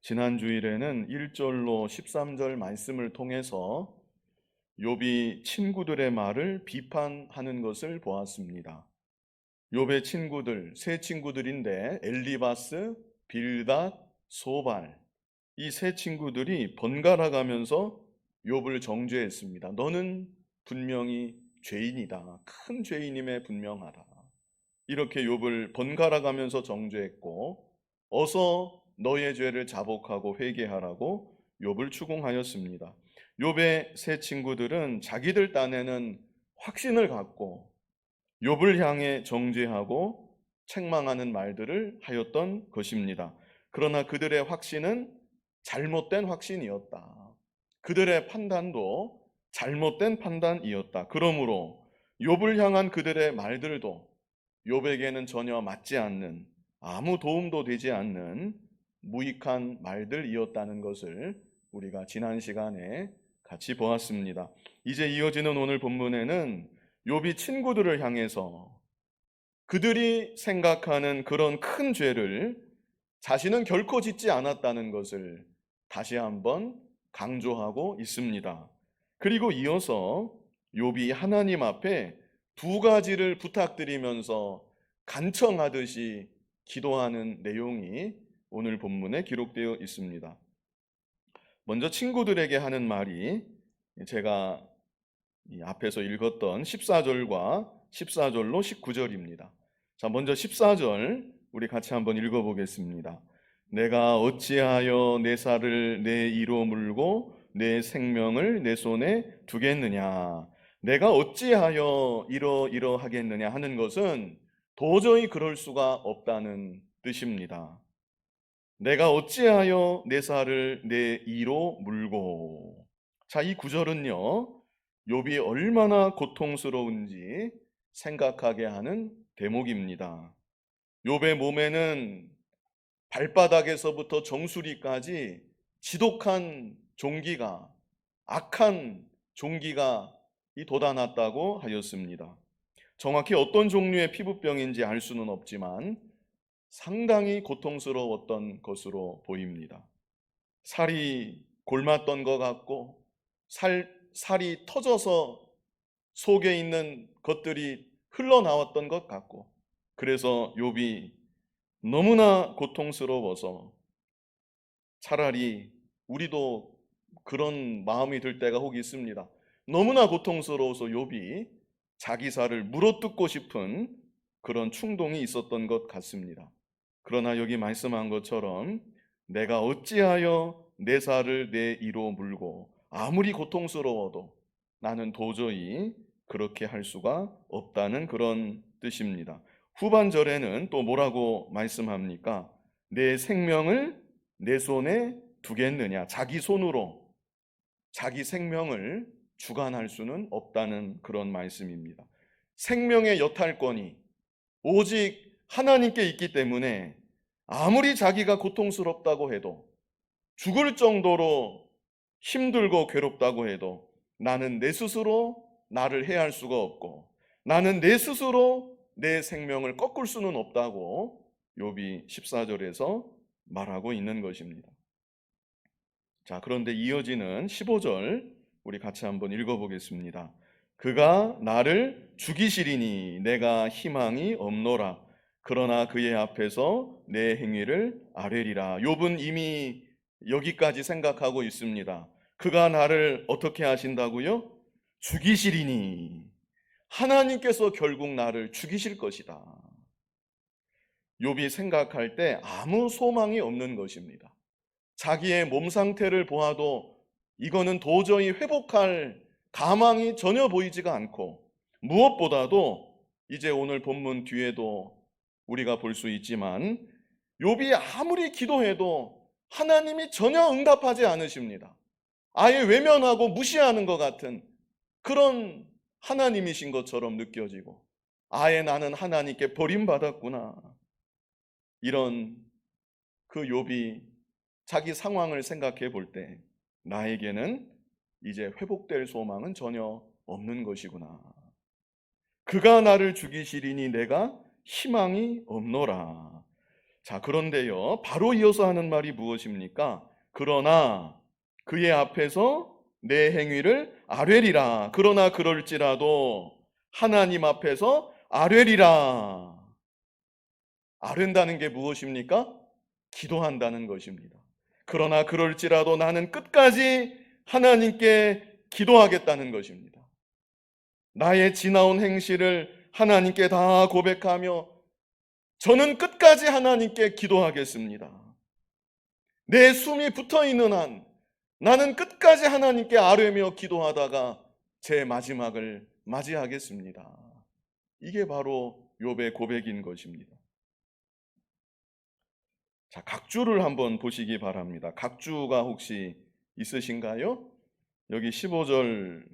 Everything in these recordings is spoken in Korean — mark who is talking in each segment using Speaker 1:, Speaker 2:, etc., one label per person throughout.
Speaker 1: 지난 주일에는 1절로 13절 말씀을 통해서 욥이 친구들의 말을 비판하는 것을 보았습니다. 욥의 친구들, 세 친구들인데 엘리바스, 빌닷, 소발, 이 세 친구들이 번갈아 가면서 욥을 정죄했습니다. 너는 분명히 죄인이다. 큰 죄인임에 분명하다. 이렇게 욥을 번갈아 가면서 정죄했고, 어서 너의 죄를 자복하고 회개하라고 욥을 추궁하였습니다. 욥의 세 친구들은 자기들 딴에는 확신을 갖고 욥을 향해 정죄하고 책망하는 말들을 하였던 것입니다. 그러나 그들의 확신은 잘못된 확신이었다. 그들의 판단도 잘못된 판단이었다. 그러므로 욥을 향한 그들의 말들도 욥에게는 전혀 맞지 않는, 아무 도움도 되지 않는 무익한 말들이었다는 것을 우리가 지난 시간에 같이 보았습니다. 이제 이어지는 오늘 본문에는 욥이 친구들을 향해서 그들이 생각하는 그런 큰 죄를 자신은 결코 짓지 않았다는 것을 다시 한번 강조하고 있습니다. 그리고 이어서 욥이 하나님 앞에 두 가지를 부탁드리면서 간청하듯이 기도하는 내용이 오늘 본문에 기록되어 있습니다. 먼저 친구들에게 하는 말이 제가 이 앞에서 읽었던 14절과 14절로 19절입니다. 자, 먼저 14절 우리 같이 한번 읽어보겠습니다. 내가 어찌하여 내 살을 내 이로 물고 내 생명을 내 손에 두겠느냐. 내가 어찌하여 이러하겠느냐 하는 것은 도저히 그럴 수가 없다는 뜻입니다. 내가 어찌하여 내 살을 내 이로 물고. 자, 이 구절은요, 욥이 얼마나 고통스러운지 생각하게 하는 대목입니다. 욥의 몸에는 발바닥에서부터 정수리까지 지독한 종기가, 악한 종기가 돋아났다고 하였습니다. 정확히 어떤 종류의 피부병인지 알 수는 없지만 상당히 고통스러웠던 것으로 보입니다. 살이 골맞던 것 같고 살이 터져서 속에 있는 것들이 흘러나왔던 것 같고, 그래서 욥이 너무나 고통스러워서 차라리 우리도 그런 마음이 들 때가 혹 있습니다. 너무나 고통스러워서 욥이 자기 살을 물어뜯고 싶은 그런 충동이 있었던 것 같습니다. 그러나 여기 말씀한 것처럼 내가 어찌하여 내 살을 내 이로 물고, 아무리 고통스러워도 나는 도저히 그렇게 할 수가 없다는 그런 뜻입니다. 후반절에는 또 뭐라고 말씀합니까? 내 생명을 내 손에 두겠느냐. 자기 손으로 자기 생명을 주관할 수는 없다는 그런 말씀입니다. 생명의 여탈권이 오직 하나님께 있기 때문에 아무리 자기가 고통스럽다고 해도, 죽을 정도로 힘들고 괴롭다고 해도 나는 내 스스로 나를 해할 수가 없고, 나는 내 스스로 내 생명을 꺾을 수는 없다고 욥이 14절에서 말하고 있는 것입니다. 자, 그런데 이어지는 15절 우리 같이 한번 읽어보겠습니다. 그가 나를 죽이시리니 내가 희망이 없노라. 그러나 그의 앞에서 내 행위를 아뢰리라. 욥은 이미 여기까지 생각하고 있습니다. 그가 나를 어떻게 하신다고요? 죽이시리니. 하나님께서 결국 나를 죽이실 것이다. 욥이 생각할 때 아무 소망이 없는 것입니다. 자기의 몸 상태를 보아도 이거는 도저히 회복할 가망이 전혀 보이지가 않고, 무엇보다도 이제 오늘 본문 뒤에도 우리가 볼 수 있지만 욥이 아무리 기도해도 하나님이 전혀 응답하지 않으십니다. 아예 외면하고 무시하는 것 같은 그런 하나님이신 것처럼 느껴지고, 아예 나는 하나님께 버림받았구나, 이런 그 욥이 자기 상황을 생각해 볼 때 나에게는 이제 회복될 소망은 전혀 없는 것이구나. 그가 나를 죽이시리니 내가 희망이 없노라. 자, 그런데요, 바로 이어서 하는 말이 무엇입니까? 그러나 그의 앞에서 내 행위를 아뢰리라. 그러나 그럴지라도 하나님 앞에서 아뢰리라. 아른다는 게 무엇입니까? 기도한다는 것입니다. 그러나 그럴지라도 나는 끝까지 하나님께 기도하겠다는 것입니다. 나의 지나온 행실을 하나님께 다 고백하며 저는 끝까지 하나님께 기도하겠습니다. 내 숨이 붙어 있는 한 나는 끝까지 하나님께 아뢰며 기도하다가 제 마지막을 맞이하겠습니다. 이게 바로 욥의 고백인 것입니다. 자, 각주를 한번 보시기 바랍니다. 각주가 혹시 있으신가요? 여기 15절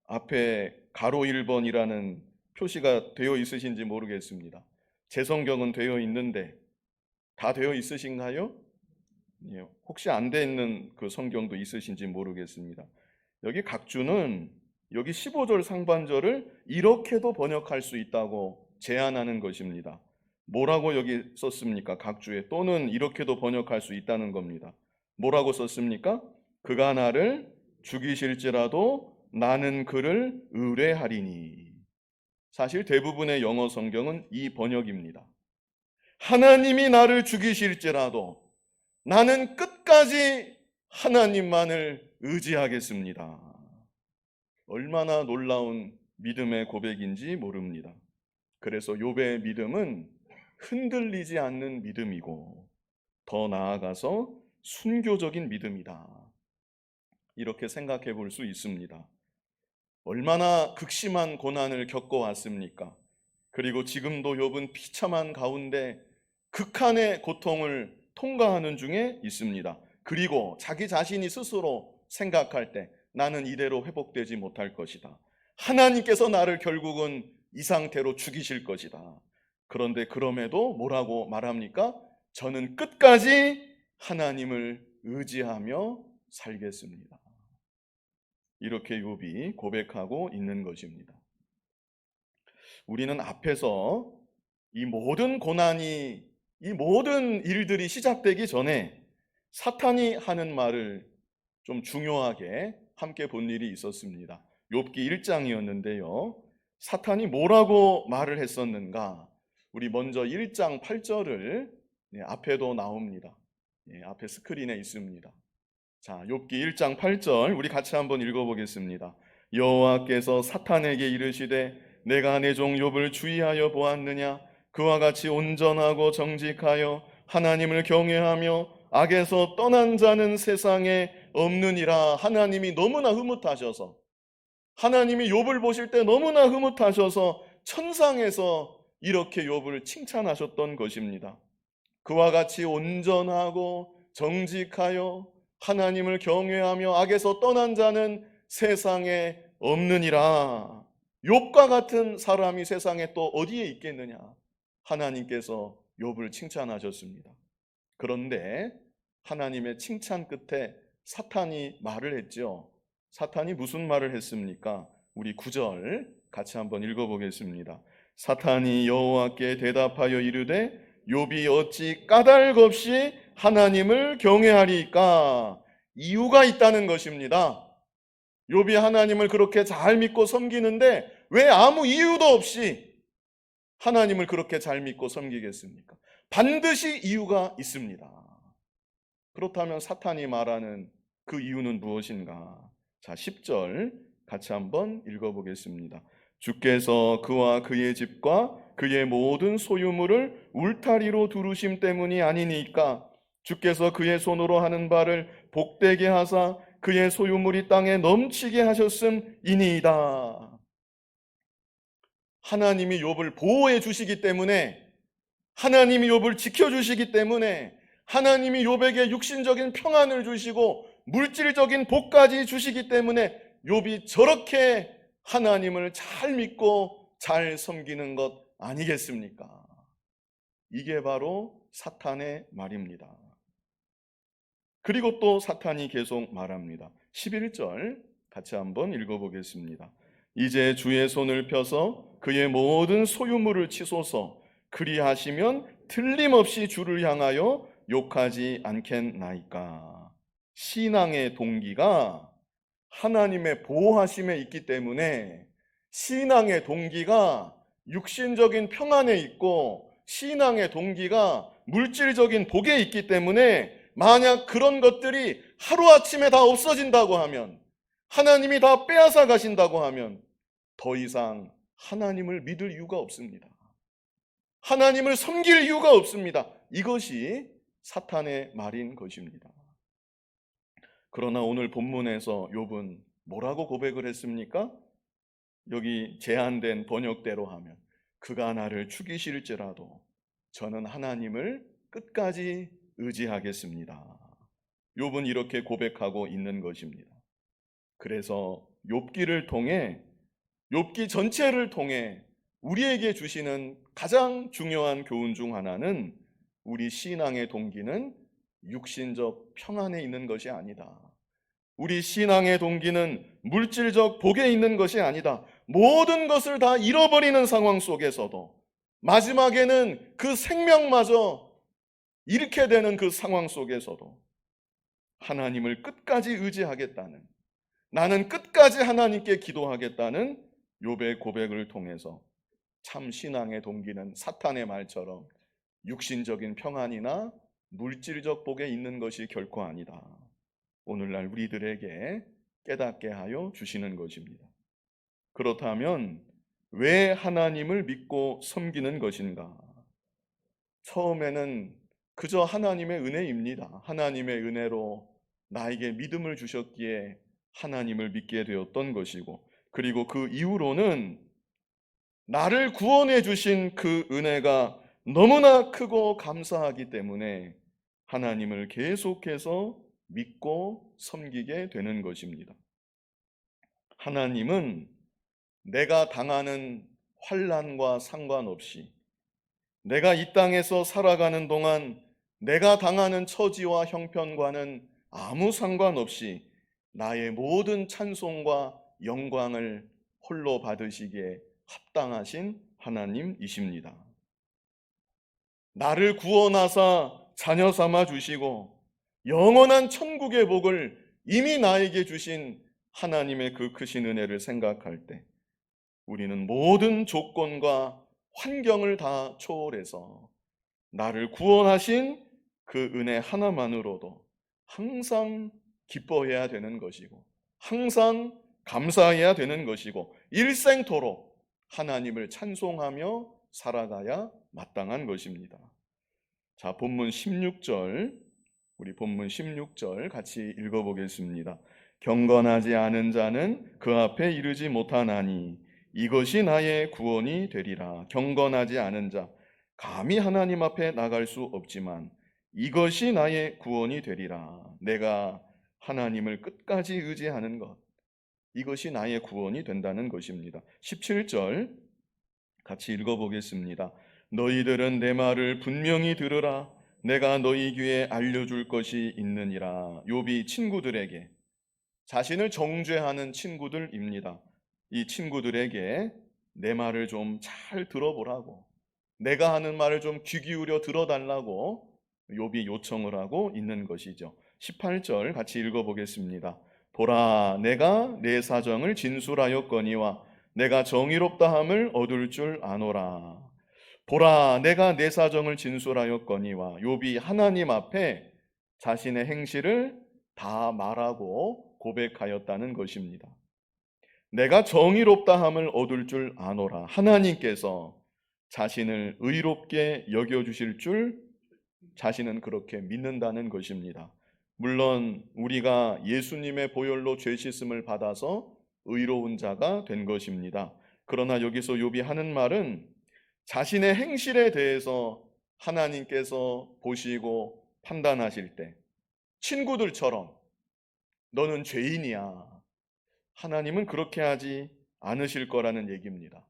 Speaker 1: 앞에 가로 1번이라는 표시가 되어 있으신지 모르겠습니다. 제 성경은 되어 있는데 다 되어 있으신가요? 예, 혹시 안 돼 있는 그 성경도 있으신지 모르겠습니다. 여기 각주는 여기 15절 상반절을 이렇게도 번역할 수 있다고 제안하는 것입니다. 뭐라고 여기 썼습니까? 각주에 또는 이렇게도 번역할 수 있다는 겁니다. 뭐라고 썼습니까? 그가 나를 죽이실지라도 나는 그를 의뢰하리니. 사실 대부분의 영어 성경은 이 번역입니다. 하나님이 나를 죽이실지라도 나는 끝까지 하나님만을 의지하겠습니다. 얼마나 놀라운 믿음의 고백인지 모릅니다. 그래서 욥의 믿음은 흔들리지 않는 믿음이고 더 나아가서 순교적인 믿음이다. 이렇게 생각해 볼 수 있습니다. 얼마나 극심한 고난을 겪어왔습니까? 그리고 지금도 욥은 비참한 가운데 극한의 고통을 통과하는 중에 있습니다. 그리고 자기 자신이 스스로 생각할 때 나는 이대로 회복되지 못할 것이다. 하나님께서 나를 결국은 이 상태로 죽이실 것이다. 그런데 그럼에도 뭐라고 말합니까? 저는 끝까지 하나님을 의지하며 살겠습니다. 이렇게 욥이 고백하고 있는 것입니다. 우리는 앞에서 이 모든 고난이, 이 모든 일들이 시작되기 전에 사탄이 하는 말을 좀 중요하게 함께 본 일이 있었습니다. 욥기 1장이었는데요. 사탄이 뭐라고 말을 했었는가? 우리 먼저 1장 8절을 앞에도 나옵니다. 앞에 스크린에 있습니다. 자, 욥기 1장 8절 우리 같이 한번 읽어보겠습니다. 여호와께서 사탄에게 이르시되 내가 내 종 욥을 주의하여 보았느냐? 그와 같이 온전하고 정직하여 하나님을 경외하며 악에서 떠난 자는 세상에 없느니라. 하나님이 너무나 흐뭇하셔서, 하나님이 욥을 보실 때 너무나 흐뭇하셔서 천상에서 이렇게 욥을 칭찬하셨던 것입니다. 그와 같이 온전하고 정직하여 하나님을 경외하며 악에서 떠난 자는 세상에 없느니라. 욥과 같은 사람이 세상에 또 어디에 있겠느냐? 하나님께서 욥을 칭찬하셨습니다. 그런데 하나님의 칭찬 끝에 사탄이 말을 했죠. 사탄이 무슨 말을 했습니까? 우리 9절 같이 한번 읽어보겠습니다. 사탄이 여호와께 대답하여 이르되 욥이 어찌 까닭 없이 하나님을 경외하리까? 이유가 있다는 것입니다. 욥이 하나님을 그렇게 잘 믿고 섬기는데 왜 아무 이유도 없이 하나님을 그렇게 잘 믿고 섬기겠습니까? 반드시 이유가 있습니다. 그렇다면 사탄이 말하는 그 이유는 무엇인가? 자, 10절 같이 한번 읽어보겠습니다. 주께서 그와 그의 집과 그의 모든 소유물을 울타리로 두르심 때문이 아니니까 주께서 그의 손으로 하는 바를 복되게 하사 그의 소유물이 땅에 넘치게 하셨음이니이다. 하나님이 욥을 보호해 주시기 때문에, 하나님이 욥을 지켜주시기 때문에, 하나님이 욥에게 육신적인 평안을 주시고 물질적인 복까지 주시기 때문에 욥이 저렇게 하나님을 잘 믿고 잘 섬기는 것 아니겠습니까? 이게 바로 사탄의 말입니다. 그리고 또 사탄이 계속 말합니다. 11절 같이 한번 읽어보겠습니다. 이제 주의 손을 펴서 그의 모든 소유물을 치소서. 그리하시면 틀림없이 주를 향하여 욕하지 않겠나이까. 신앙의 동기가 하나님의 보호하심에 있기 때문에, 신앙의 동기가 육신적인 평안에 있고 신앙의 동기가 물질적인 복에 있기 때문에, 만약 그런 것들이 하루아침에 다 없어진다고 하면, 하나님이 다 빼앗아 가신다고 하면 더 이상 하나님을 믿을 이유가 없습니다. 하나님을 섬길 이유가 없습니다. 이것이 사탄의 말인 것입니다. 그러나 오늘 본문에서 욥은 뭐라고 고백을 했습니까? 여기 제한된 번역대로 하면, 그가 나를 죽이실지라도 저는 하나님을 끝까지 의지하겠습니다. 욥은 이렇게 고백하고 있는 것입니다. 그래서 욥기를 통해, 욥기 전체를 통해 우리에게 주시는 가장 중요한 교훈 중 하나는, 우리 신앙의 동기는 육신적 평안에 있는 것이 아니다. 우리 신앙의 동기는 물질적 복에 있는 것이 아니다. 모든 것을 다 잃어버리는 상황 속에서도, 마지막에는 그 생명마저 잃게 되는 그 상황 속에서도 하나님을 끝까지 의지하겠다는, 나는 끝까지 하나님께 기도하겠다는 욥의 고백을 통해서, 참 신앙의 동기는 사탄의 말처럼 육신적인 평안이나 물질적 복에 있는 것이 결코 아니다. 오늘날 우리들에게 깨닫게 하여 주시는 것입니다. 그렇다면 왜 하나님을 믿고 섬기는 것인가? 처음에는 그저 하나님의 은혜입니다. 하나님의 은혜로 나에게 믿음을 주셨기에 하나님을 믿게 되었던 것이고, 그리고 그 이후로는 나를 구원해 주신 그 은혜가 너무나 크고 감사하기 때문에 하나님을 계속해서 믿고 섬기게 되는 것입니다. 하나님은 내가 당하는 환난과 상관없이, 내가 이 땅에서 살아가는 동안 내가 당하는 처지와 형편과는 아무 상관없이 나의 모든 찬송과 영광을 홀로 받으시기에 합당하신 하나님이십니다. 나를 구원하사 자녀 삼아 주시고 영원한 천국의 복을 이미 나에게 주신 하나님의 그 크신 은혜를 생각할 때, 우리는 모든 조건과 환경을 다 초월해서 나를 구원하신 그 은혜 하나만으로도 항상 기뻐해야 되는 것이고, 항상 감사해야 되는 것이고, 일생토록 하나님을 찬송하며 살아가야 마땅한 것입니다. 자, 본문 16절, 우리 본문 16절 같이 읽어보겠습니다. 경건하지 않은 자는 그 앞에 이르지 못하나니 이것이 나의 구원이 되리라. 경건하지 않은 자, 감히 하나님 앞에 나갈 수 없지만 이것이 나의 구원이 되리라. 내가 하나님을 끝까지 의지하는 것, 이것이 나의 구원이 된다는 것입니다. 17절 같이 읽어보겠습니다. 너희들은 내 말을 분명히 들으라. 내가 너희 귀에 알려줄 것이 있느니라. 욥이 친구들에게, 자신을 정죄하는 친구들입니다. 이 친구들에게 내 말을 좀 잘 들어보라고, 내가 하는 말을 좀 귀 기울여 들어달라고 욥이 요청을 하고 있는 것이죠. 18절 같이 읽어보겠습니다. 보라, 내가 내 사정을 진술하였거니와 내가 정의롭다함을 얻을 줄 아노라. 보라, 내가 내 사정을 진술하였거니와, 욥이 하나님 앞에 자신의 행실을 다 말하고 고백하였다는 것입니다. 내가 정의롭다함을 얻을 줄 아노라. 하나님께서 자신을 의롭게 여겨주실 줄 자신은 그렇게 믿는다는 것입니다. 물론 우리가 예수님의 보혈로 죄 씻음을 받아서 의로운 자가 된 것입니다. 그러나 여기서 욥이 하는 말은, 자신의 행실에 대해서 하나님께서 보시고 판단하실 때 친구들처럼 너는 죄인이야, 하나님은 그렇게 하지 않으실 거라는 얘기입니다.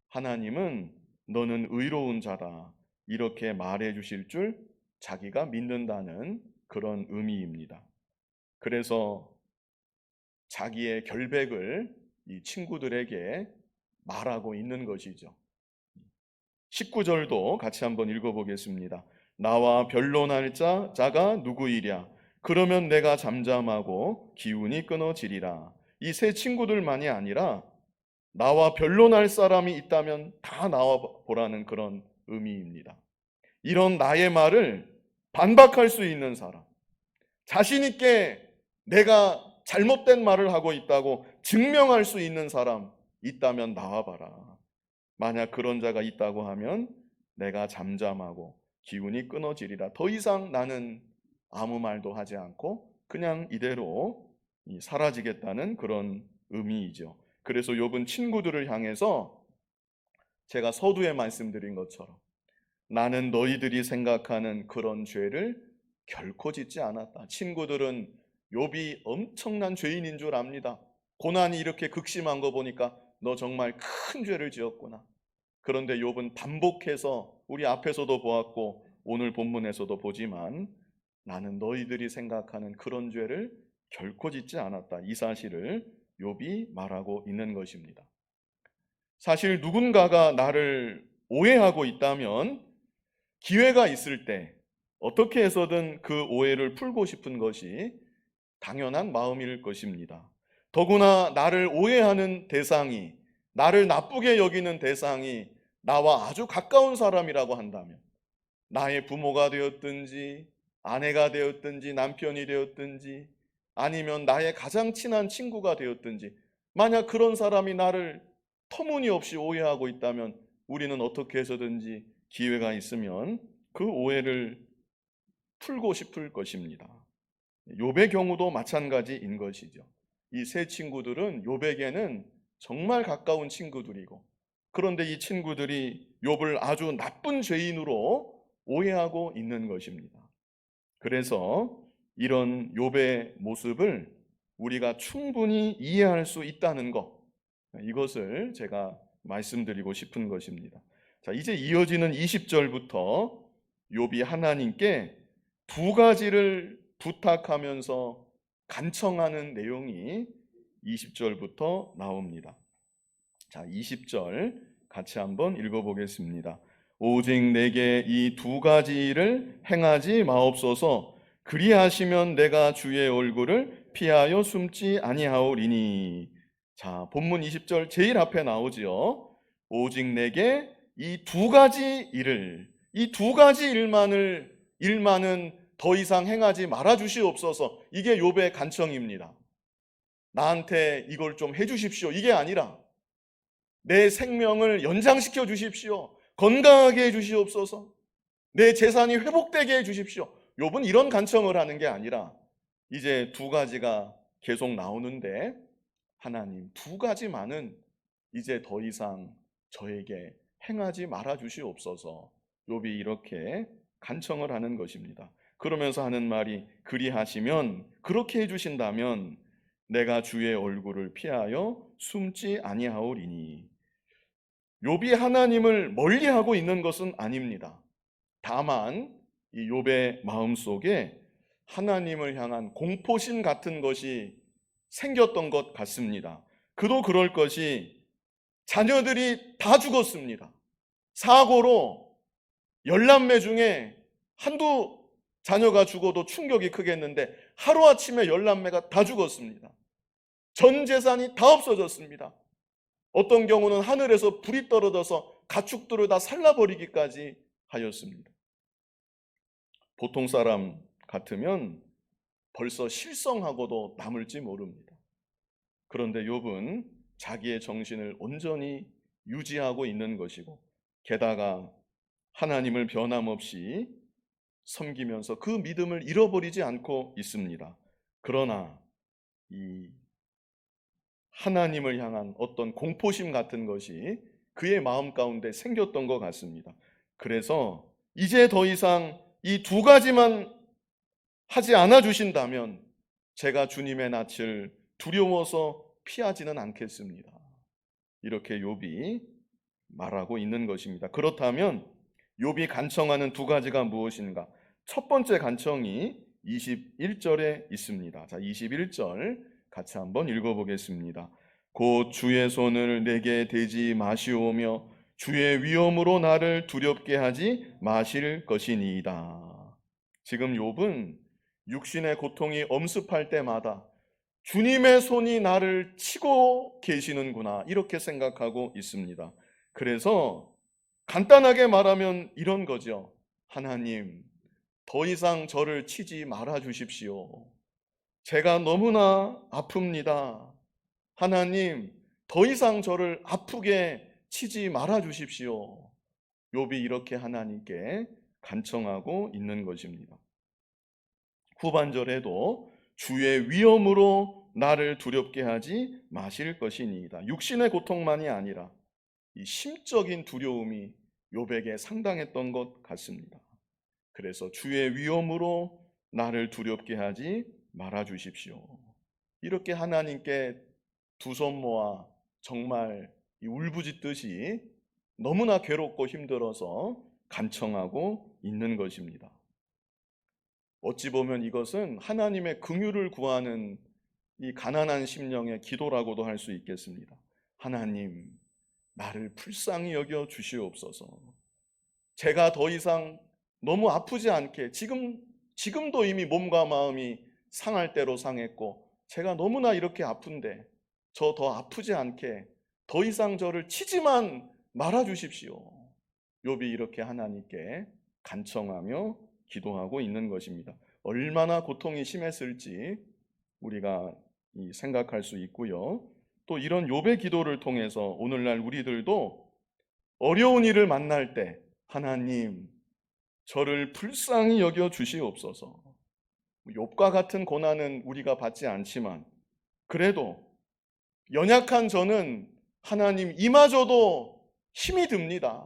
Speaker 1: 하나님은 너는 의로운 자다, 이렇게 말해 주실 줄 자기가 믿는다는 그런 의미입니다. 그래서 자기의 결백을 이 친구들에게 말하고 있는 것이죠. 19절도 같이 한번 읽어보겠습니다. 나와 변론할 자가 누구이랴? 그러면 내가 잠잠하고 기운이 끊어지리라. 이 세 친구들만이 아니라 나와 변론할 사람이 있다면 다 나와 보라는 그런 의미입니다. 이런 나의 말을 반박할 수 있는 사람, 자신 있게 내가 잘못된 말을 하고 있다고 증명할 수 있는 사람 있다면 나와봐라. 만약 그런 자가 있다고 하면 내가 잠잠하고 기운이 끊어지리라. 더 이상 나는 아무 말도 하지 않고 그냥 이대로 사라지겠다는 그런 의미이죠. 그래서 욥은 친구들을 향해서 제가 서두에 말씀드린 것처럼 나는 너희들이 생각하는 그런 죄를 결코 짓지 않았다. 친구들은 욥이 엄청난 죄인인 줄 압니다. 고난이 이렇게 극심한 거 보니까 너 정말 큰 죄를 지었구나. 그런데 욥은 반복해서 우리 앞에서도 보았고 오늘 본문에서도 보지만 나는 너희들이 생각하는 그런 죄를 결코 짓지 않았다. 이 사실을 욥이 말하고 있는 것입니다. 사실 누군가가 나를 오해하고 있다면 기회가 있을 때 어떻게 해서든 그 오해를 풀고 싶은 것이 당연한 마음일 것입니다. 더구나 나를 오해하는 대상이, 나를 나쁘게 여기는 대상이 나와 아주 가까운 사람이라고 한다면 나의 부모가 되었든지 아내가 되었든지 남편이 되었든지 아니면 나의 가장 친한 친구가 되었든지 만약 그런 사람이 나를 터무니없이 오해하고 있다면 우리는 어떻게 해서든지 기회가 있으면 그 오해를 풀고 싶을 것입니다. 욥의 경우도 마찬가지인 것이죠. 이 세 친구들은 욥에게는 정말 가까운 친구들이고 그런데 이 친구들이 욥을 아주 나쁜 죄인으로 오해하고 있는 것입니다. 그래서 이런 욥의 모습을 우리가 충분히 이해할 수 있다는 것, 이것을 제가 말씀드리고 싶은 것입니다. 자, 이제 이어지는 20절부터 욥이 하나님께 두 가지를 부탁하면서 간청하는 내용이 20절부터 나옵니다. 자, 20절 같이 한번 읽어보겠습니다. 오직 내게 이 두 가지를 행하지 마옵소서. 그리하시면 내가 주의 얼굴을 피하여 숨지 아니하오리니. 자, 본문 20절 제일 앞에 나오지요. 오직 내게 이 두 가지 일을, 이 두 가지 일만은 더 이상 행하지 말아 주시옵소서. 이게 욥의 간청입니다. 나한테 이걸 좀 해주십시오. 이게 아니라 내 생명을 연장시켜 주십시오. 건강하게 해 주시옵소서. 내 재산이 회복되게 해 주십시오. 욥은 이런 간청을 하는 게 아니라 이제 두 가지가 계속 나오는데 하나님 두 가지만은 이제 더 이상 저에게 행하지 말아 주시옵소서. 욥이 이렇게 간청을 하는 것입니다. 그러면서 하는 말이 그리하시면, 그렇게 해주신다면 내가 주의 얼굴을 피하여 숨지 아니하오리니. 욥이 하나님을 멀리하고 있는 것은 아닙니다. 다만 이 욥의 마음속에 하나님을 향한 공포심 같은 것이 생겼던 것 같습니다. 그도 그럴 것이 자녀들이 다 죽었습니다. 사고로 10남매 중에 한두 자녀가 죽어도 충격이 크겠는데 하루아침에 10남매가 다 죽었습니다. 전 재산이 다 없어졌습니다. 어떤 경우는 하늘에서 불이 떨어져서 가축들을 다 살라버리기까지 하였습니다. 보통 사람 같으면 벌써 실성하고도 남을지 모릅니다. 그런데 욥은 자기의 정신을 온전히 유지하고 있는 것이고 게다가 하나님을 변함없이 섬기면서 그 믿음을 잃어버리지 않고 있습니다. 그러나 이 하나님을 향한 어떤 공포심 같은 것이 그의 마음 가운데 생겼던 것 같습니다. 그래서 이제 더 이상 이 두 가지만 하지 않아 주신다면 제가 주님의 낯을 두려워서 피하지는 않겠습니다. 이렇게 욥이 말하고 있는 것입니다. 그렇다면 욥이 간청하는 두 가지가 무엇인가? 첫 번째 간청이 21절에 있습니다. 자, 21절 같이 한번 읽어보겠습니다. 곧 주의 손을 내게 대지 마시오며 주의 위엄으로 나를 두렵게 하지 마실 것이니이다. 지금 욥은 육신의 고통이 엄습할 때마다 주님의 손이 나를 치고 계시는구나, 이렇게 생각하고 있습니다. 그래서 간단하게 말하면 이런 거죠. 하나님, 더 이상 저를 치지 말아 주십시오. 제가 너무나 아픕니다. 하나님, 더 이상 저를 아프게 치지 말아 주십시오. 욥이 이렇게 하나님께 간청하고 있는 것입니다. 후반절에도 주의 위엄으로 나를 두렵게 하지 마실 것이니이다. 육신의 고통만이 아니라 이 심적인 두려움이 욥에게 상당했던 것 같습니다. 그래서 주의 위엄으로 나를 두렵게 하지 말아 주십시오. 이렇게 하나님께 두 손 모아 정말 울부짖듯이 너무나 괴롭고 힘들어서 간청하고 있는 것입니다. 어찌 보면 이것은 하나님의 긍휼을 구하는 이 가난한 심령의 기도라고도 할 수 있겠습니다. 하나님, 나를 불쌍히 여겨 주시옵소서. 제가 더 이상 너무 아프지 않게, 지금도 이미 몸과 마음이 상할 대로 상했고 제가 너무나 이렇게 아픈데 저 더 아프지 않게 더 이상 저를 치지만 말아 주십시오. 욥이 이렇게 하나님께 간청하며 기도하고 있는 것입니다. 얼마나 고통이 심했을지 우리가 생각할 수 있고요. 또 이런 욥의 기도를 통해서 오늘날 우리들도 어려운 일을 만날 때 하나님, 저를 불쌍히 여겨 주시옵소서. 욥과 같은 고난은 우리가 받지 않지만 그래도 연약한 저는 하나님, 이마저도 힘이 듭니다.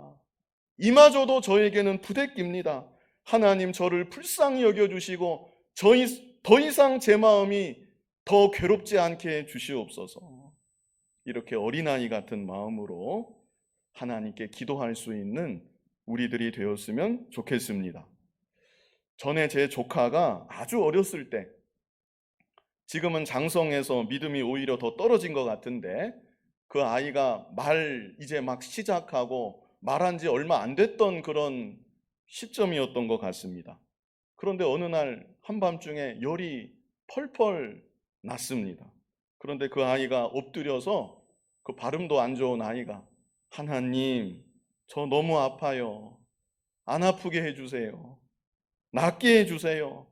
Speaker 1: 이마저도 저에게는 부대낍니다. 하나님, 저를 불쌍히 여겨주시고 더 이상 제 마음이 더 괴롭지 않게 해 주시옵소서. 이렇게 어린아이 같은 마음으로 하나님께 기도할 수 있는 우리들이 되었으면 좋겠습니다. 전에 제 조카가 아주 어렸을 때, 지금은 장성해서 믿음이 오히려 더 떨어진 것 같은데, 그 아이가 이제 막 시작하고 말한 지 얼마 안 됐던 그런 시점이었던 것 같습니다. 그런데 어느 날 한밤중에 열이 펄펄 났습니다. 그런데 그 아이가 엎드려서, 그 발음도 안 좋은 아이가, 하나님, 저 너무 아파요. 안 아프게 해주세요. 낫게 해주세요.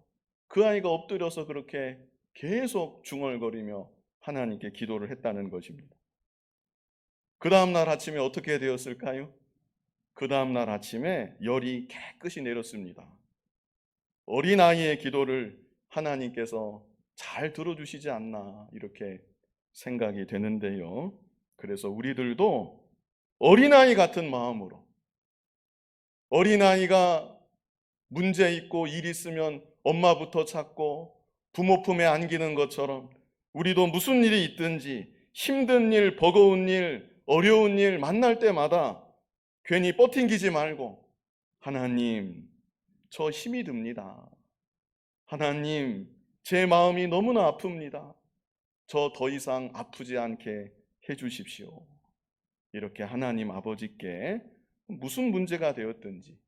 Speaker 1: 그 아이가 엎드려서 그렇게 계속 중얼거리며 하나님께 기도를 했다는 것입니다. 그 다음날 아침에 어떻게 되었을까요? 그 다음날 아침에 열이 깨끗이 내렸습니다. 어린아이의 기도를 하나님께서 잘 들어주시지 않나, 이렇게 생각이 되는데요. 그래서 우리들도 어린아이 같은 마음으로, 어린아이가 문제 있고 일 있으면 엄마부터 찾고 부모 품에 안기는 것처럼 우리도 무슨 일이 있든지 힘든 일, 버거운 일, 어려운 일 만날 때마다 괜히 뻗팅기지 말고, 하나님, 저 힘이 듭니다. 하나님, 제 마음이 너무나 아픕니다. 저 더 이상 아프지 않게 해주십시오. 이렇게 하나님 아버지께 무슨 문제가 되었든지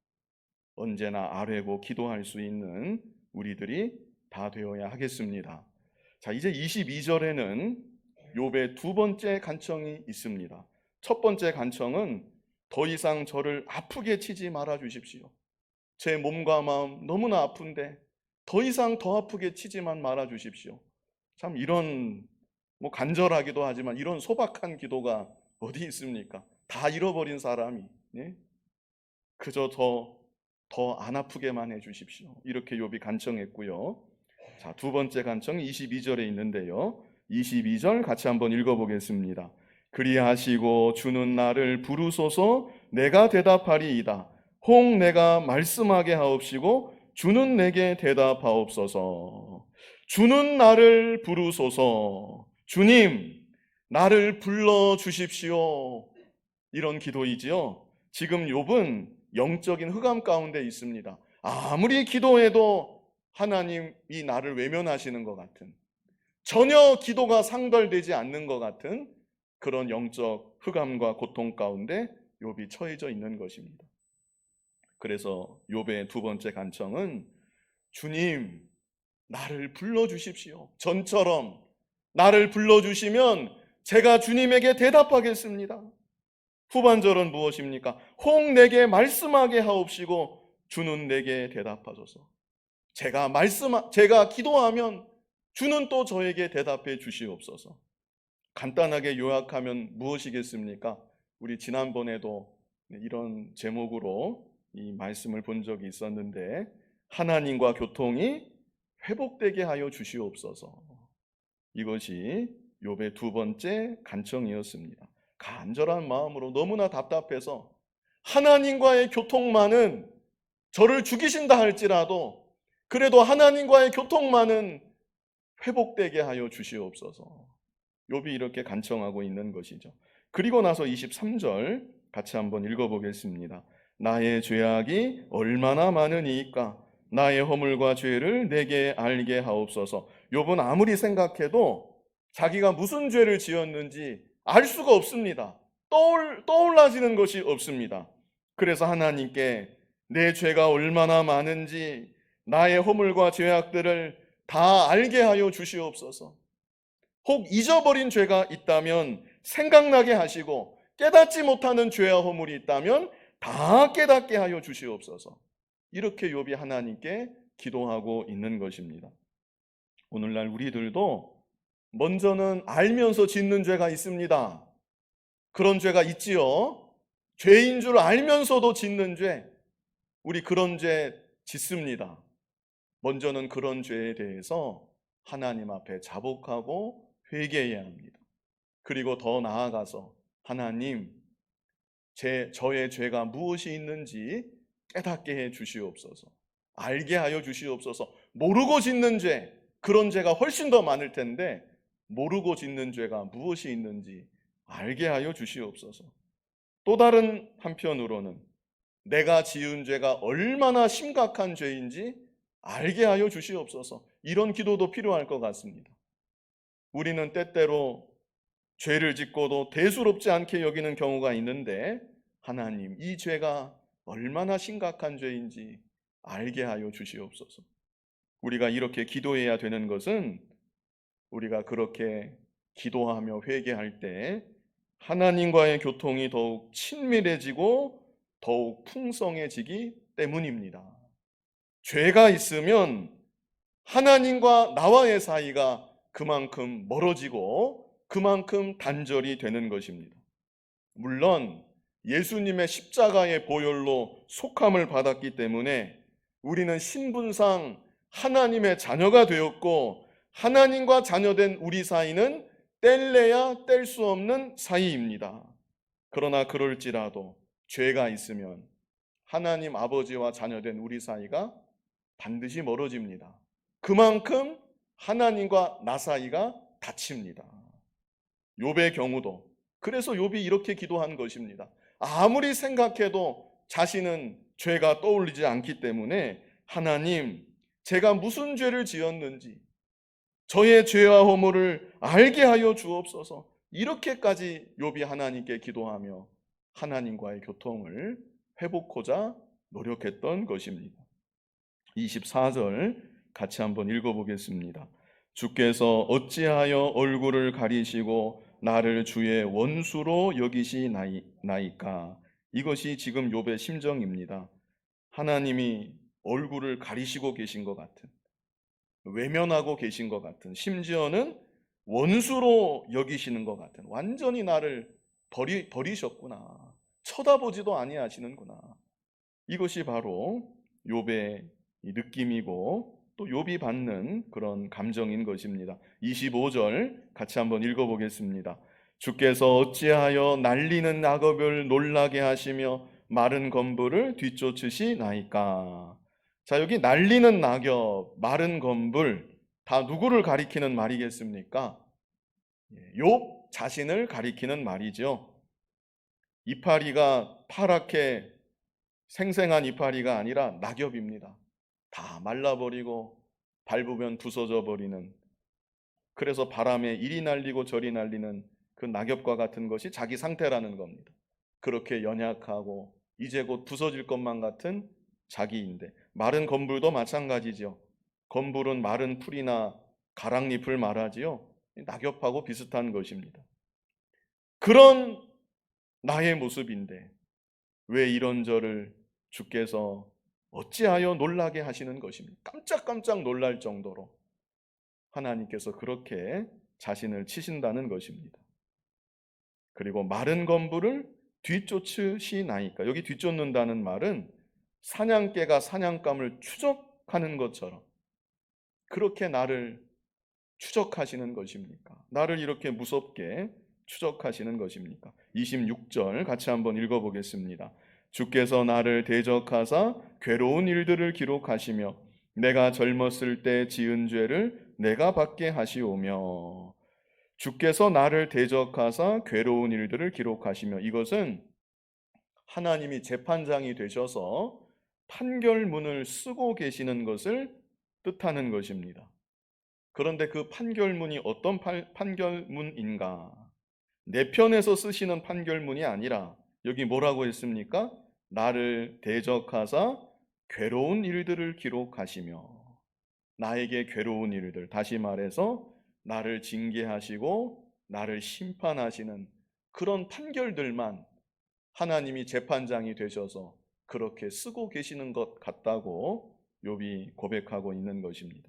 Speaker 1: 언제나 아뢰고 기도할 수 있는 우리들이 다 되어야 하겠습니다. 자, 이제 22절에는 욥의 두 번째 간청이 있습니다. 첫 번째 간청은 더 이상 저를 아프게 치지 말아 주십시오. 제 몸과 마음 너무나 아픈데 더 이상 더 아프게 치지만 말아 주십시오. 참 이런 간절하기도 하지만 이런 소박한 기도가 어디 있습니까? 다 잃어버린 사람이 그저 더 안 아프게만 해주십시오. 이렇게 욥이 간청했고요. 자, 두 번째 간청이 22절에 있는데요. 22절 같이 한번 읽어보겠습니다. 그리하시고 주는 나를 부르소서 내가 대답하리이다. 혹 내가 말씀하게 하옵시고 주는 내게 대답하옵소서. 주는 나를 부르소서. 주님, 나를 불러주십시오. 이런 기도이지요. 지금 욥은 영적인 흑암 가운데 있습니다. 아무리 기도해도 하나님이 나를 외면하시는 것 같은, 전혀 기도가 상달되지 않는 것 같은 그런 영적 흑암과 고통 가운데 욥이 처해져 있는 것입니다. 그래서 욥의 두 번째 간청은 주님, 나를 불러주십시오. 전처럼 나를 불러주시면 제가 주님에게 대답하겠습니다. 후반절은 무엇입니까? 혹 내게 말씀하게 하옵시고 주는 내게 대답하소서. 제가 기도하면 주는 또 저에게 대답해 주시옵소서. 간단하게 요약하면 무엇이겠습니까? 우리 지난번에도 이런 제목으로 이 말씀을 본 적이 있었는데, 하나님과 교통이 회복되게 하여 주시옵소서. 이것이 욥의 두 번째 간청이었습니다. 간절한 마음으로 너무나 답답해서 하나님과의 교통만은 저를 죽이신다 할지라도 그래도 하나님과의 교통만은 회복되게 하여 주시옵소서. 욥이 이렇게 간청하고 있는 것이죠. 그리고 나서 23절 같이 한번 읽어보겠습니다. 나의 죄악이 얼마나 많으니까 나의 허물과 죄를 내게 알게 하옵소서. 욥은 아무리 생각해도 자기가 무슨 죄를 지었는지 알 수가 없습니다. 떠올라지는 것이 없습니다. 그래서 하나님께 내 죄가 얼마나 많은지 나의 허물과 죄악들을 다 알게 하여 주시옵소서. 혹 잊어버린 죄가 있다면 생각나게 하시고 깨닫지 못하는 죄와 허물이 있다면 다 깨닫게 하여 주시옵소서. 이렇게 욥이 하나님께 기도하고 있는 것입니다. 오늘날 우리들도 먼저는 알면서 짓는 죄가 있습니다. 그런 죄가 있지요. 죄인 줄 알면서도 짓는 죄, 우리 그런 죄 짓습니다. 먼저는 그런 죄에 대해서 하나님 앞에 자복하고 회개해야 합니다. 그리고 더 나아가서 하나님, 저의 죄가 무엇이 있는지 깨닫게 해 주시옵소서. 알게 하여 주시옵소서. 모르고 짓는 죄, 그런 죄가 훨씬 더 많을 텐데 모르고 짓는 죄가 무엇이 있는지 알게 하여 주시옵소서. 또 다른 한편으로는 내가 지은 죄가 얼마나 심각한 죄인지 알게 하여 주시옵소서. 이런 기도도 필요할 것 같습니다. 우리는 때때로 죄를 짓고도 대수롭지 않게 여기는 경우가 있는데 하나님, 이 죄가 얼마나 심각한 죄인지 알게 하여 주시옵소서. 우리가 이렇게 기도해야 되는 것은 우리가 그렇게 기도하며 회개할 때 하나님과의 교통이 더욱 친밀해지고 더욱 풍성해지기 때문입니다. 죄가 있으면 하나님과 나와의 사이가 그만큼 멀어지고 그만큼 단절이 되는 것입니다. 물론 예수님의 십자가의 보혈로 속함을 받았기 때문에 우리는 신분상 하나님의 자녀가 되었고 하나님과 자녀된 우리 사이는 뗄래야 뗄 수 없는 사이입니다. 그러나 그럴지라도 죄가 있으면 하나님 아버지와 자녀된 우리 사이가 반드시 멀어집니다. 그만큼 하나님과 나 사이가 닫힙니다. 욥의 경우도 그래서 욥이 이렇게 기도한 것입니다. 아무리 생각해도 자신은 죄가 떠올리지 않기 때문에 하나님, 제가 무슨 죄를 지었는지 저의 죄와 허물을 알게 하여 주옵소서. 이렇게까지 욥이 하나님께 기도하며 하나님과의 교통을 회복하고자 노력했던 것입니다. 24절 같이 한번 읽어보겠습니다. 주께서 어찌하여 얼굴을 가리시고 나를 주의 원수로 여기시나이까. 이것이 지금 욥의 심정입니다. 하나님이 얼굴을 가리시고 계신 것 같은, 외면하고 계신 것 같은, 심지어는 원수로 여기시는 것 같은, 완전히 나를 버리셨구나, 쳐다보지도 아니하시는구나. 이것이 바로 욥의 느낌이고 또 욥이 받는 그런 감정인 것입니다. 25절 같이 한번 읽어보겠습니다. 주께서 어찌하여 날리는 낙엽을 놀라게 하시며 마른 건불을 뒤쫓으시나이까. 자, 여기 날리는 낙엽, 마른 건불, 다 누구를 가리키는 말이겠습니까? 욥 자신을 가리키는 말이죠. 이파리가 파랗게 생생한 이파리가 아니라 낙엽입니다. 다 말라버리고 밟으면 부서져 버리는, 그래서 바람에 이리 날리고 저리 날리는 그 낙엽과 같은 것이 자기 상태라는 겁니다. 그렇게 연약하고 이제 곧 부서질 것만 같은 자기인데, 마른 건불도 마찬가지죠. 건불은 마른 풀이나 가랑잎을 말하지요. 낙엽하고 비슷한 것입니다. 그런 나의 모습인데 왜 이런 저를 주께서 어찌하여 놀라게 하시는 것입니까? 깜짝깜짝 놀랄 정도로 하나님께서 그렇게 자신을 치신다는 것입니다. 그리고 마른 건불을 뒤쫓으시나이까. 여기 뒤쫓는다는 말은 사냥개가 사냥감을 추적하는 것처럼 그렇게 나를 추적하시는 것입니까? 나를 이렇게 무섭게 추적하시는 것입니까? 26절 같이 한번 읽어보겠습니다. 주께서 나를 대적하사 괴로운 일들을 기록하시며 내가 젊었을 때 지은 죄를 내가 받게 하시오며. 주께서 나를 대적하사 괴로운 일들을 기록하시며, 이것은 하나님이 재판장이 되셔서 판결문을 쓰고 계시는 것을 뜻하는 것입니다. 그런데 그 판결문이 어떤 판결문인가? 내 편에서 쓰시는 판결문이 아니라 여기 뭐라고 했습니까? 나를 대적하사 괴로운 일들을 기록하시며, 나에게 괴로운 일들, 다시 말해서 나를 징계하시고 나를 심판하시는 그런 판결들만 하나님이 재판장이 되셔서 그렇게 쓰고 계시는 것 같다고 욥이 고백하고 있는 것입니다.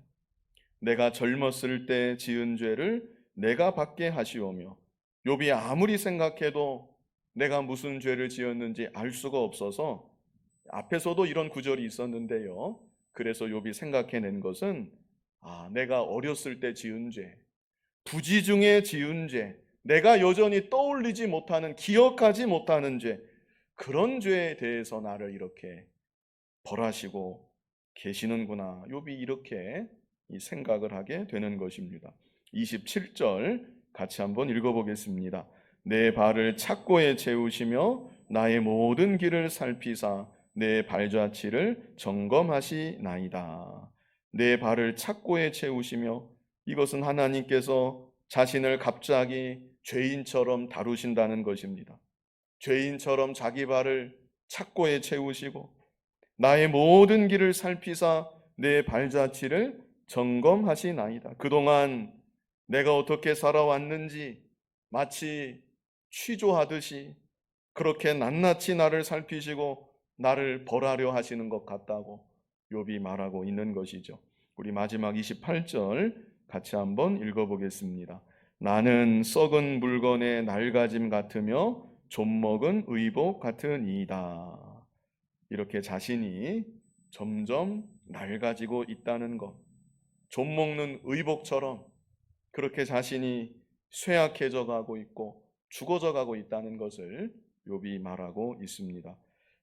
Speaker 1: 내가 젊었을 때 지은 죄를 내가 받게 하시오며, 욥이 아무리 생각해도 내가 무슨 죄를 지었는지 알 수가 없어서 앞에서도 이런 구절이 있었는데요. 그래서 욥이 생각해낸 것은 내가 어렸을 때 지은 죄, 부지 중에 지은 죄, 내가 여전히 떠올리지 못하는, 기억하지 못하는 죄, 그런 죄에 대해서 나를 이렇게 벌하시고 계시는구나. 욥이 이렇게 이 생각을 하게 되는 것입니다. 27절 같이 한번 읽어보겠습니다. 내 발을 착고에 채우시며 나의 모든 길을 살피사 내 발자취를 점검하시나이다. 내 발을 착고에 채우시며, 이것은 하나님께서 자신을 갑자기 죄인처럼 다루신다는 것입니다. 죄인처럼 자기 발을 착고에 채우시고 나의 모든 길을 살피사 내 발자취를 점검하시나이다. 그동안 내가 어떻게 살아왔는지 마치 취조하듯이 그렇게 낱낱이 나를 살피시고 나를 벌하려 하시는 것 같다고 욥이 말하고 있는 것이죠. 우리 마지막 28절 같이 한번 읽어보겠습니다. 나는 썩은 물건의 낡아짐 같으며 좀먹은 의복 같으니이다. 이렇게 자신이 점점 낡아지고 있다는 것, 좀 먹는 의복처럼 그렇게 자신이 쇠약해져 가고 있고 죽어져 가고 있다는 것을 욥이 말하고 있습니다.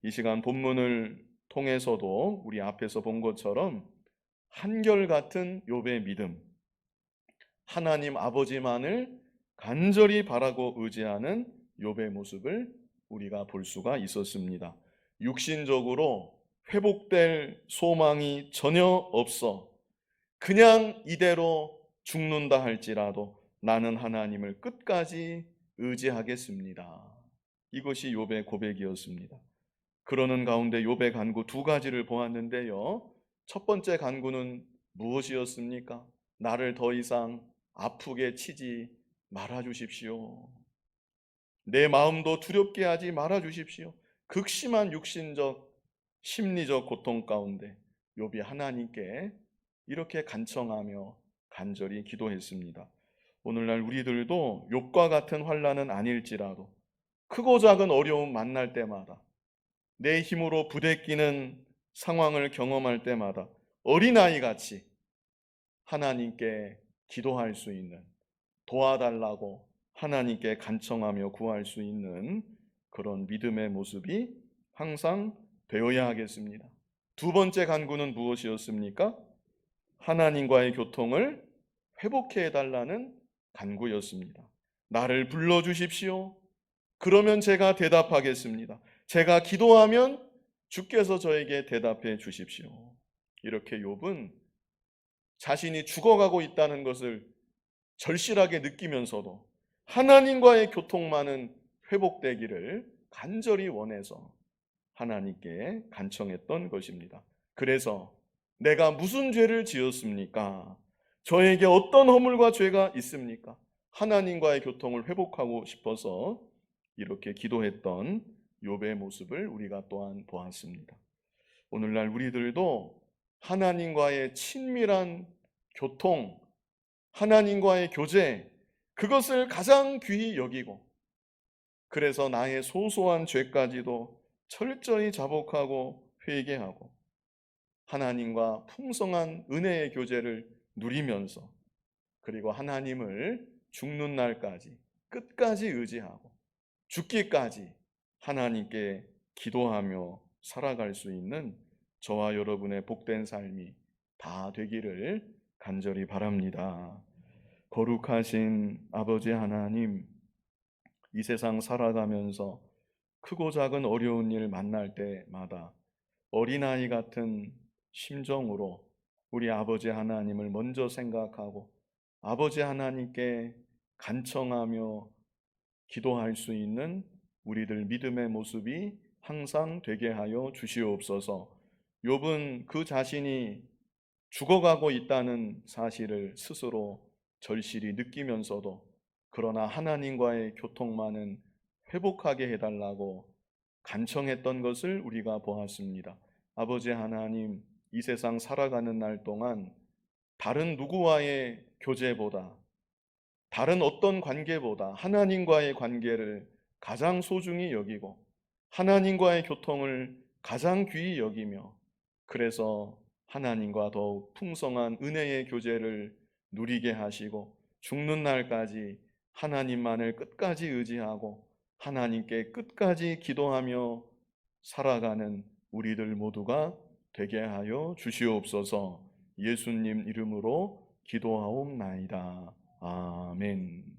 Speaker 1: 이 시간 본문을 통해서도 우리 앞에서 본 것처럼 한결같은 욥의 믿음, 하나님 아버지만을 간절히 바라고 의지하는 욥의 모습을 우리가 볼 수가 있었습니다. 육신적으로 회복될 소망이 전혀 없어 그냥 이대로 죽는다 할지라도 나는 하나님을 끝까지 의지하겠습니다. 이것이 욥의 고백이었습니다. 그러는 가운데 욥의 간구 두 가지를 보았는데요. 첫 번째 간구는 무엇이었습니까? 나를 더 이상 아프게 치지 말아 주십시오. 내 마음도 두렵게 하지 말아 주십시오. 극심한 육신적, 심리적 고통 가운데 욥이 하나님께 이렇게 간청하며 간절히 기도했습니다. 오늘날 우리들도 욥과 같은 환난은 아닐지라도 크고 작은 어려움 만날 때마다 내 힘으로 부대끼는 상황을 경험할 때마다 어린아이같이 하나님께 기도할 수 있는, 도와달라고 하나님께 간청하며 구할 수 있는 그런 믿음의 모습이 항상 되어야 하겠습니다. 두 번째 간구는 무엇이었습니까? 하나님과의 교통을 회복해 달라는 간구였습니다. 나를 불러주십시오. 그러면 제가 대답하겠습니다. 제가 기도하면 주께서 저에게 대답해 주십시오. 이렇게 욥은 자신이 죽어가고 있다는 것을 절실하게 느끼면서도 하나님과의 교통만은 회복되기를 간절히 원해서 하나님께 간청했던 것입니다. 그래서 내가 무슨 죄를 지었습니까? 저에게 어떤 허물과 죄가 있습니까? 하나님과의 교통을 회복하고 싶어서 이렇게 기도했던 욥의 모습을 우리가 또한 보았습니다. 오늘날 우리들도 하나님과의 친밀한 교통, 하나님과의 교제, 그것을 가장 귀히 여기고, 그래서 나의 소소한 죄까지도 철저히 자복하고 회개하고 하나님과 풍성한 은혜의 교제를 누리면서, 그리고 하나님을 죽는 날까지 끝까지 의지하고 죽기까지 하나님께 기도하며 살아갈 수 있는 저와 여러분의 복된 삶이 다 되기를 간절히 바랍니다. 거룩하신 아버지 하나님, 이 세상 살아가면서 크고 작은 어려운 일 만날 때마다 어린아이 같은 심정으로 우리 아버지 하나님을 먼저 생각하고 아버지 하나님께 간청하며 기도할 수 있는 우리들 믿음의 모습이 항상 되게 하여 주시옵소서. 욥은 그 자신이 죽어가고 있다는 사실을 스스로 절실히 느끼면서도 그러나 하나님과의 교통만은 회복하게 해달라고 간청했던 것을 우리가 보았습니다. 아버지 하나님, 이 세상 살아가는 날 동안 다른 누구와의 교제보다, 다른 어떤 관계보다 하나님과의 관계를 가장 소중히 여기고 하나님과의 교통을 가장 귀히 여기며, 그래서 하나님과 더욱 풍성한 은혜의 교제를 누리게 하시고 죽는 날까지 하나님만을 끝까지 의지하고 하나님께 끝까지 기도하며 살아가는 우리들 모두가 되게 하여 주시옵소서. 예수님 이름으로 기도하옵나이다. 아멘.